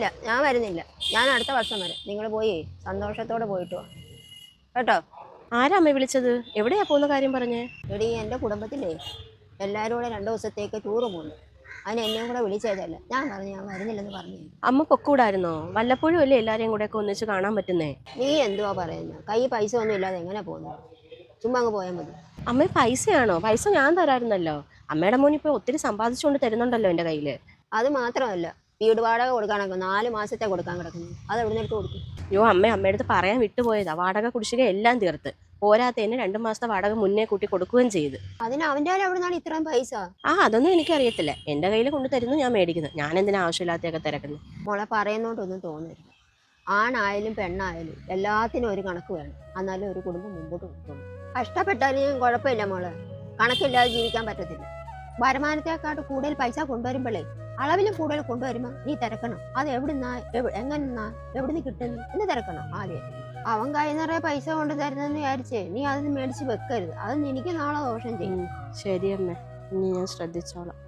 ഇല്ല ഞാൻ വരുന്നില്ല. ഞാൻ അടുത്ത വർഷം വരാം. നിങ്ങൾ പോയി സന്തോഷത്തോടെ പോയിട്ട് വാ കേട്ടോ. ആരാ അമ്മ വിളിച്ചത്? എവിടെയാ പോകുന്ന കാര്യം പറഞ്ഞേ? എടി എൻ്റെ കുടുംബത്തിലേ എല്ലാവരും കൂടെ 2 ദിവസത്തേക്ക് ടൂറ് പോകുന്നു. അതിന് എന്നെയും കൂടെ വിളിച്ചതല്ല. ഞാൻ പറഞ്ഞു ഞാൻ വരുന്നില്ലെന്ന് പറഞ്ഞു. അമ്മ പൊക്കൂടായിരുന്നോ? വല്ലപ്പോഴും അല്ലേ എല്ലാരെയും കൂടെ ഒക്കെ ഒന്നിച്ച് കാണാൻ പറ്റുന്നേ. നീ എന്തുവാ പറയുന്നത്? കൈ പൈസ ഒന്നും ഇല്ലാതെ എങ്ങനെ പോകുന്നു? ചുമ്മാ അങ്ങ് പോയാൽ മതി. അമ്മ പൈസയാണോ? പൈസ ഞാൻ തരാറുന്നല്ലോ. അമ്മയുടെ മോൻ ഇപ്പൊ ഒത്തിരി സമ്പാദിച്ചുകൊണ്ട് തരുന്നുണ്ടല്ലോ എൻ്റെ കയ്യില്. അത് മാത്രമല്ല, വീട് വാടക കൊടുക്കാനൊക്കെ 4 മാസത്തെ കൊടുക്കാൻ കിടക്കുന്നു. അത് എവിടെ നിന്ന് എടുത്ത് കൊടുക്കും? അയ്യോ അമ്മ അമ്മയുടെ പറയാൻ വിട്ടുപോയതാ. വാടക കുടിശ്ശിക എല്ലാം തീർത്ത്, പോരാത്തതിന് 2 മാസത്തെ വാടക മുന്നേ കൂട്ടി കൊടുക്കുകയും ചെയ്ത്. അതിന് അവൻ്റെ എവിടെ നിന്നാണ് ഇത്രയും പൈസ? അതൊന്നും എനിക്കറിയത്തില്ല. എൻ്റെ കയ്യിൽ കൊണ്ട് തരുന്നു, ഞാൻ മേടിക്കുന്നു. ഞാൻ എന്തിനാ ആവശ്യമില്ലാത്തൊക്കെ തിരക്കുന്നു? മോളെ പറയുന്നോണ്ടൊന്നും തോന്നരുത്. ആണായാലും പെണ്ണായാലും എല്ലാത്തിനും ഒരു കണക്ക് വേണം. എന്നാലും ഒരു കുടുംബം മുമ്പോട്ട് കൊണ്ടുപോകും. കഷ്ടപ്പെട്ടാലും കുഴപ്പമില്ല മോളെ, കണക്കില്ലാതെ ജീവിക്കാൻ പറ്റത്തില്ല. വരുമാനത്തെക്കാട്ട് കൂടുതൽ പൈസ കൊണ്ടുവരുമ്പോഴേ അളവിലും കൂടുതൽ കൊണ്ടുവരുമ്പോൾ നീ തിരക്കണം. അത് എവിടുന്നാ, എങ്ങനെന്നാ, എവിടുന്ന് കിട്ടുന്നു എന്ന് തിരക്കണം ആദ്യം. അവൻ കൈ നിറയെ പൈസ കൊണ്ട് തരുന്നെന്ന് വിചാരിച്ചേ നീ അതൊന്ന് മേടിച്ച് വെക്കരുത്. അത് എനിക്ക് നാളെ ദോഷം ചെയ്യും. ശരി അമ്മേ, ഇനി ഞാൻ ശ്രദ്ധിച്ചോളാം.